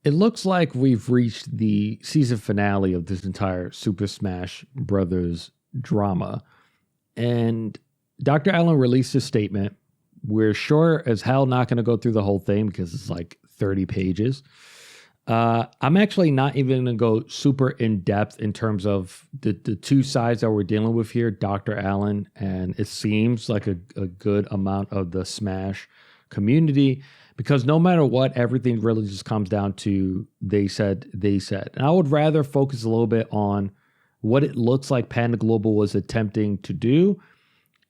it looks like we've reached the season finale of this entire Super Smash Brothers drama. And Dr. Allen released a statement. We're sure as hell not going to go through the whole thing because it's like 30 pages. I'm actually not even going to go super in depth in terms of the two sides that we're dealing with here, Dr. Allen, and it seems like a good amount of the Smash community, because no matter what, everything really just comes down to they said. And I would rather focus a little bit on what it looks like Panda Global was attempting to do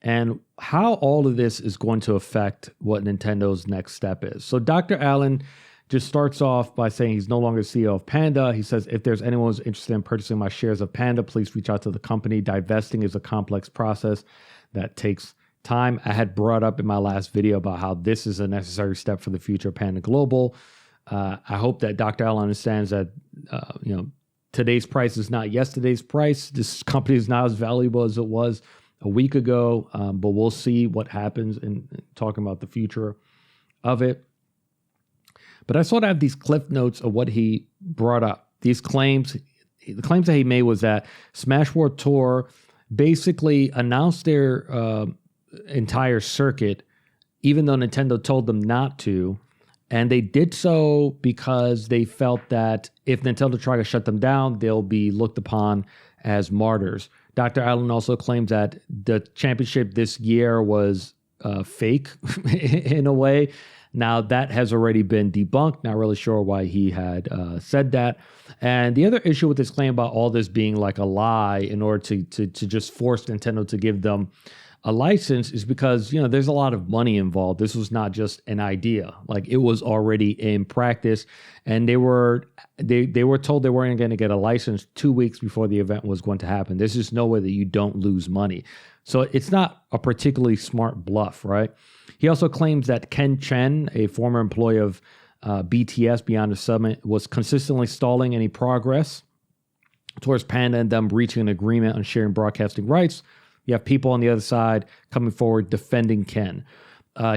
and how all of this is going to affect what Nintendo's next step is. So Dr. Allen just starts off by saying he's no longer CEO of Panda. He says, if there's anyone who's interested in purchasing my shares of Panda, please reach out to the company. Divesting is a complex process that takes time. I had brought up in my last video about how this is a necessary step for the future of Panda Global. I hope that Dr. Allen understands that, today's price is not yesterday's price. This company is not as valuable as it was a week ago, but we'll see what happens in talking about the future of it. But I sort of have these cliff notes of what he brought up. These claims, the claims that he made was that Smash World Tour basically announced their entire circuit, even though Nintendo told them not to. And they did so because they felt that if Nintendo tried to shut them down, they'll be looked upon as martyrs. Dr. Allen also claims that the championship this year was fake in a way. Now, that has already been debunked. Not really sure why he had said that. And the other issue with this claim about all this being like a lie in order to just force Nintendo to give them a license is because, there's a lot of money involved. This was not just an idea. Like, it was already in practice. And they were told they weren't going to get a license 2 weeks before the event was going to happen. There's just no way that you don't lose money. So it's not a particularly smart bluff, right? He also claims that Ken Chen, a former employee of BTS, Beyond the Summit, was consistently stalling any progress towards Panda and them reaching an agreement on sharing broadcasting rights. You have people on the other side coming forward defending Ken.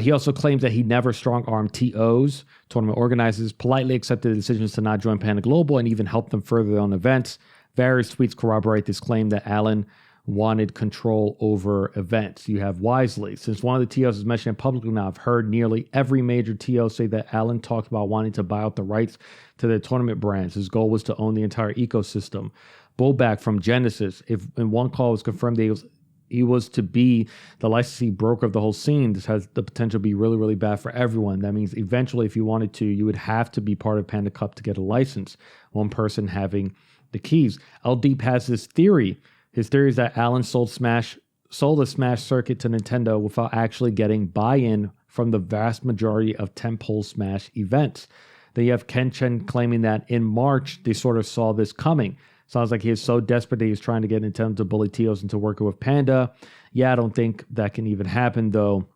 He also claims that he never strong-armed TOs, tournament organizers, politely accepted the decisions to not join Panda Global and even help them further their own events. Various tweets corroborate this claim that Allen wanted control over events. You have Wisely. Since one of the TOs is mentioned publicly now, I've heard nearly every major TO say that Allen talked about wanting to buy out the rights to their tournament brands. His goal was to own the entire ecosystem. Bullback from Genesis. If in one call it was confirmed that he was to be the licensee broker of the whole scene, this has the potential to be really, really bad for everyone. That means eventually, if you wanted to, you would have to be part of Panda Cup to get a license, one person having the keys. L Deep has this theory. His theory is that Allen sold the Smash circuit to Nintendo without actually getting buy-in from the vast majority of tentpole Smash events. Then you have Ken Chen claiming that in March, they sort of saw this coming. Sounds like he is so desperate that he's trying to get Nintendo to bully TOs into working with Panda. Yeah, I don't think that can even happen, though.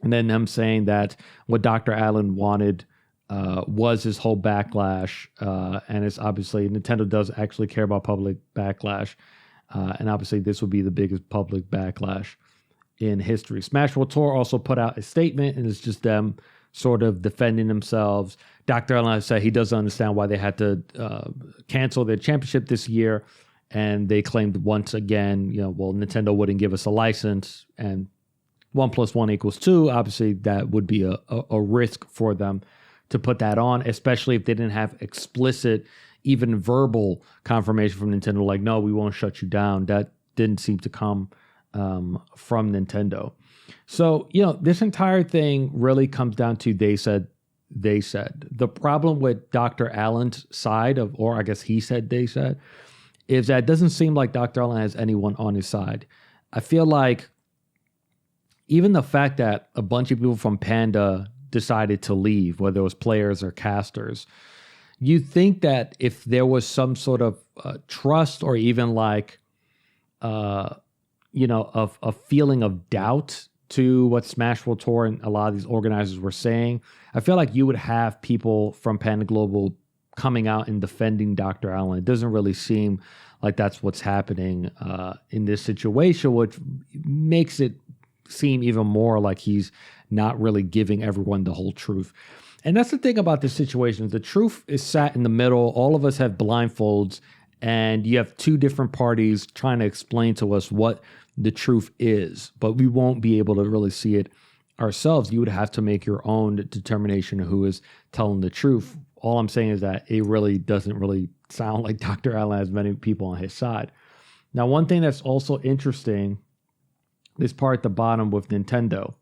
And then them saying that what Dr. Allen wanted was his whole backlash. And it's obviously Nintendo does actually care about public backlash. And obviously this will be the biggest public backlash in history. Smash World Tour also put out a statement, and it's just them sort of defending themselves. Dr. Allen said he doesn't understand why they had to cancel their championship this year. And they claimed once again, Nintendo wouldn't give us a license, and 1 + 1 = 2. Obviously, that would be a risk for them to put that on, especially if they didn't have explicit, even verbal confirmation from Nintendo, like, no, we won't shut you down. That didn't seem to come from Nintendo. So, this entire thing really comes down to they said. The problem with Dr. Allen's side of, or I guess he said, they said, is that it doesn't seem like Dr. Allen has anyone on his side. I feel like even the fact that a bunch of people from Panda decided to leave, whether it was players or casters, you think that if there was some sort of trust or even like, a feeling of doubt to what Smash World Tour and a lot of these organizers were saying, I feel like you would have people from Panda Global coming out and defending Dr. Allen. It doesn't really seem like that's what's happening in this situation, which makes it seem even more like he's not really giving everyone the whole truth. And that's the thing about this situation. The truth is sat in the middle. All of us have blindfolds, and you have two different parties trying to explain to us what the truth is, but we won't be able to really see it ourselves. You would have to make your own determination of who is telling the truth. All I'm saying is that it really doesn't really sound like Dr. Allen has many people on his side. Now, one thing that's also interesting, this part at the bottom with Nintendo.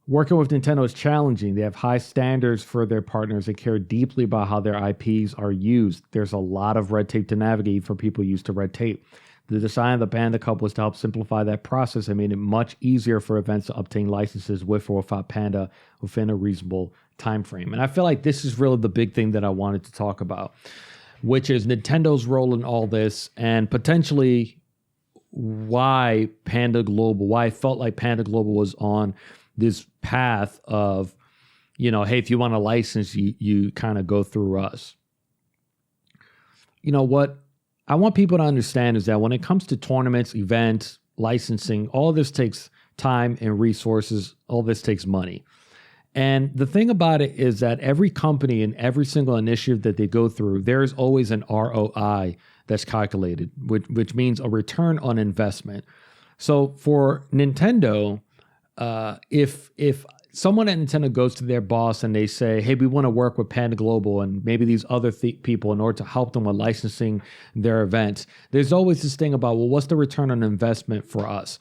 Working with Nintendo is challenging. They have high standards for their partners and care deeply about how their IPs are used. There's a lot of red tape to navigate for people used to red tape. The design of the Panda Cup was to help simplify that process and made it much easier for events to obtain licenses with or without Panda within a reasonable time frame. And I feel like this is really the big thing that I wanted to talk about, which is Nintendo's role in all this and potentially why I felt like Panda Global was on this path of, hey, if you want a license, you kind of go through us. What I want people to understand is that when it comes to tournaments, events, licensing, all this takes time and resources. All this takes money. And the thing about it is that every company and every single initiative that they go through, there's always an ROI that's calculated, which means a return on investment. So for Nintendo, if someone at Nintendo goes to their boss and they say, hey, we want to work with Panda Global and maybe these other people in order to help them with licensing their events, there's always this thing about, well, what's the return on investment for us?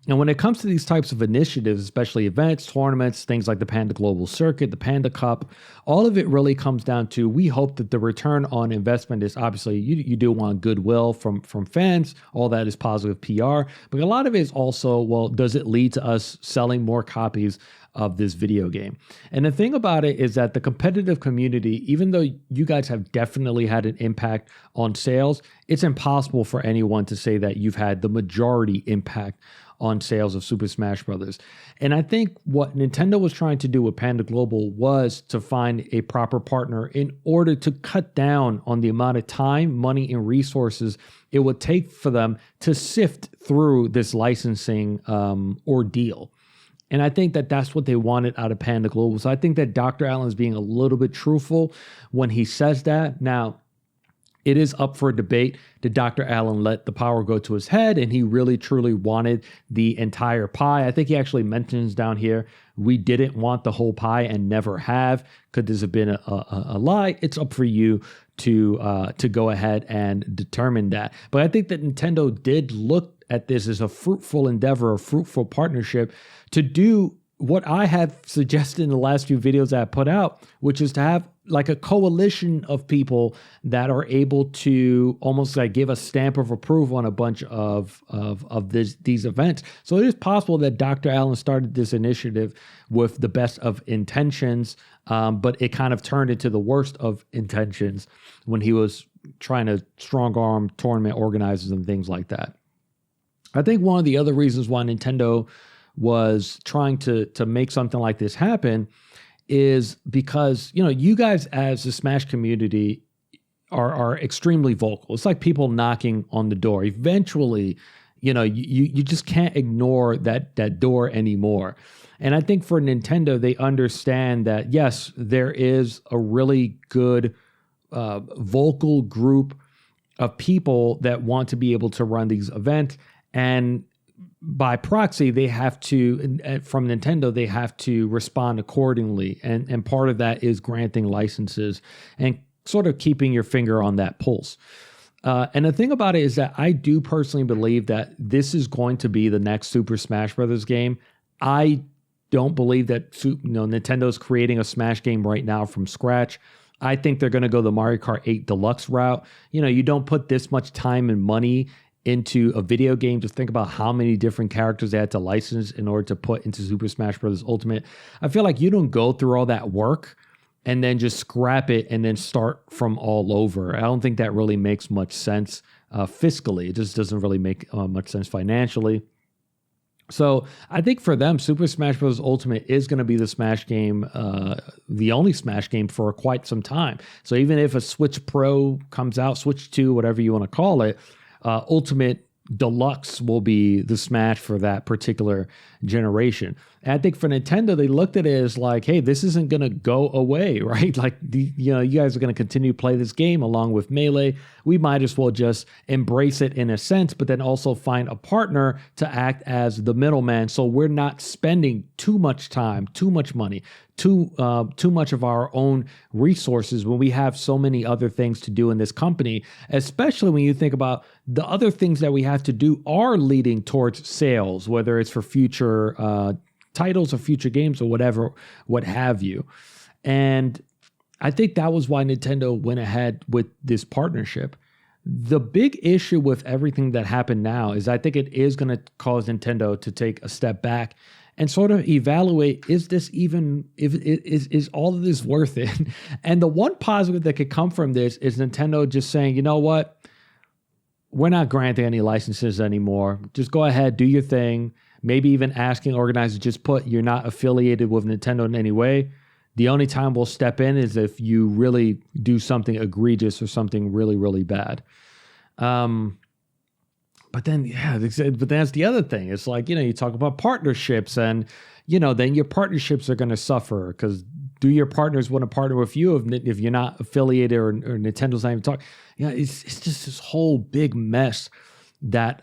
And when it comes to these types of initiatives, especially events, tournaments, things like the Panda Global Circuit, the Panda Cup, all of it really comes down to, we hope that the return on investment is obviously, you do want goodwill from fans, all that is positive PR, but a lot of it is also, well, does it lead to us selling more copies of this video game? And the thing about it is that the competitive community, even though you guys have definitely had an impact on sales, it's impossible for anyone to say that you've had the majority impact on sales of Super Smash Brothers. And I think what Nintendo was trying to do with Panda Global was to find a proper partner in order to cut down on the amount of time, money, and resources it would take for them to sift through this licensing ordeal. And I think that that's what they wanted out of Panda Global. So I think that Dr. Allen is being a little bit truthful when he says that. Now, it is up for debate. Did Dr. Allen let the power go to his head and he really truly wanted the entire pie? I think he actually mentions down here, we didn't want the whole pie and never have. Could this have been a lie? It's up for you to go ahead and determine that. But I think that Nintendo did look at this as a fruitful endeavor, a fruitful partnership to do what I have suggested in the last few videos that I put out, which is to have like a coalition of people that are able to almost like give a stamp of approval on a bunch of these events. So it is possible that Dr. Allen started this initiative with the best of intentions, but it kind of turned into the worst of intentions when he was trying to strong arm tournament organizers and things like that. I think one of the other reasons why Nintendo was trying to make something like this happen is because, you guys as the Smash community are extremely vocal. It's like people knocking on the door. Eventually, you just can't ignore that door anymore. And I think for Nintendo, they understand that, yes, there is a really good vocal group of people that want to be able to run these events. And by proxy, they have to, from Nintendo, they have to respond accordingly. And part of that is granting licenses and sort of keeping your finger on that pulse. And the thing about it is that I do personally believe that this is going to be the next Super Smash Brothers game. I don't believe that Nintendo's creating a Smash game right now from scratch. I think they're going to go the Mario Kart 8 Deluxe route. You don't put this much time and money into a video game. Just think about how many different characters they had to license in order to put into Super Smash Bros. Ultimate. I feel like you don't go through all that work and then just scrap it and then start from all over. I don't think that really makes much sense fiscally. It just doesn't really make much sense financially. So I think for them, Super Smash Bros. Ultimate is going to be the Smash game, the only Smash game for quite some time. So even if a Switch Pro comes out, Switch 2, whatever you want to call it, Ultimate Deluxe will be the Smash for that particular generation. And I think for Nintendo, they looked at it as like, hey, this isn't going to go away, right? Like, you guys are going to continue to play this game along with Melee. We might as well just embrace it in a sense, but then also find a partner to act as the middleman. So we're not spending too much time, too much money, too much of our own resources when we have so many other things to do in this company, especially when you think about the other things that we have to do are leading towards sales, whether it's for future titles or future games or whatever, what have you. And I think that was why Nintendo went ahead with this partnership. The big issue with everything that happened now is I think it is going to cause Nintendo to take a step back and sort of evaluate, is this even, is all of this worth it? And the one positive that could come from this is Nintendo just saying, you know what? We're not granting any licenses anymore. Just go ahead, do your thing. Maybe even asking organizers, just put you're not affiliated with Nintendo in any way. The only time we'll step in is if you really do something egregious or something really, really bad. But then that's the other thing. It's like, you talk about partnerships and, then your partnerships are going to suffer because do your partners want to partner with you if you're not affiliated or Nintendo's not even talking? It's just this whole big mess that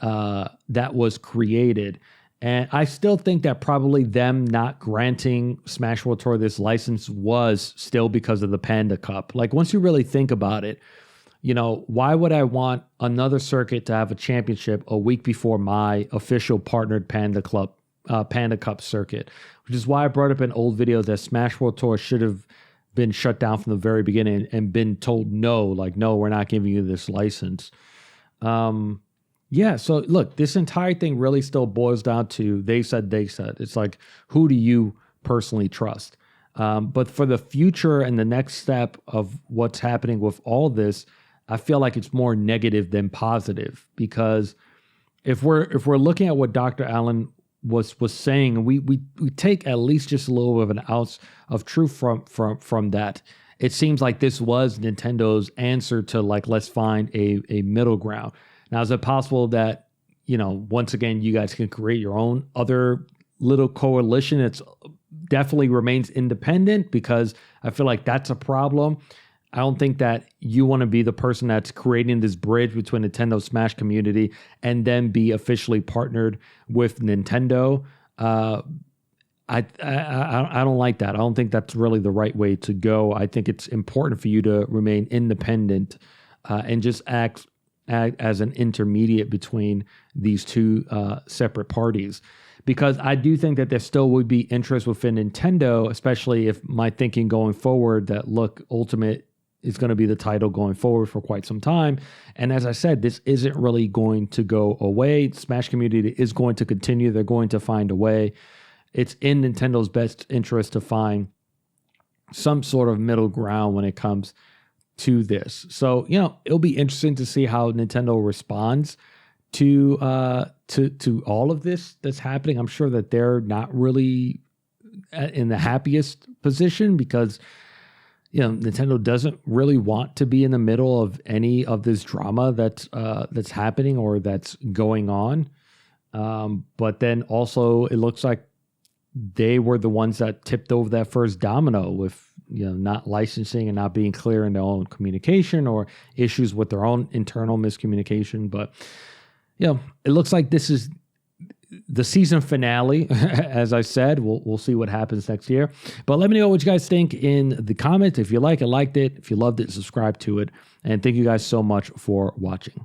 was created. And I still think that probably them not granting Smash World Tour this license was still because of the Panda Cup. Like, once you really think about it, why would I want another circuit to have a championship a week before my official partnered Panda Cup circuit? Which is why I brought up an old video that Smash World Tour should have been shut down from the very beginning and been told no, we're not giving you this license. Yeah, so look, this entire thing really still boils down to they said. It's like, who do you personally trust? But for the future and the next step of what's happening with all this, I feel like it's more negative than positive, because if we're looking at what Dr. Allen was saying, and we take at least just a little bit of an ounce of truth from that, it seems like this was Nintendo's answer to, like, let's find a middle ground. Now, is it possible that, once again, you guys can create your own other little coalition that's definitely remains independent? Because I feel like that's a problem. I don't think that you want to be the person that's creating this bridge between Nintendo Smash community and then be officially partnered with Nintendo. I don't like that. I don't think that's really the right way to go. I think it's important for you to remain independent and just act as an intermediate between these two separate parties. Because I do think that there still would be interest within Nintendo, especially if my thinking going forward that, look, Ultimate is going to be the title going forward for quite some time. And as I said, this isn't really going to go away. Smash community is going to continue. They're going to find a way. It's in Nintendo's best interest to find some sort of middle ground when it comes to this. So, it'll be interesting to see how Nintendo responds to all of this that's happening. I'm sure that they're not really in the happiest position because, Nintendo doesn't really want to be in the middle of any of this drama that's happening or that's going on. But then also it looks like they were the ones that tipped over that first domino with, not licensing and not being clear in their own communication or issues with their own internal miscommunication. But, it looks like this is the season finale. As I said, we'll see what happens next year. But let me know what you guys think in the comments. If you liked it, if you loved it, subscribe to it. And thank you guys so much for watching.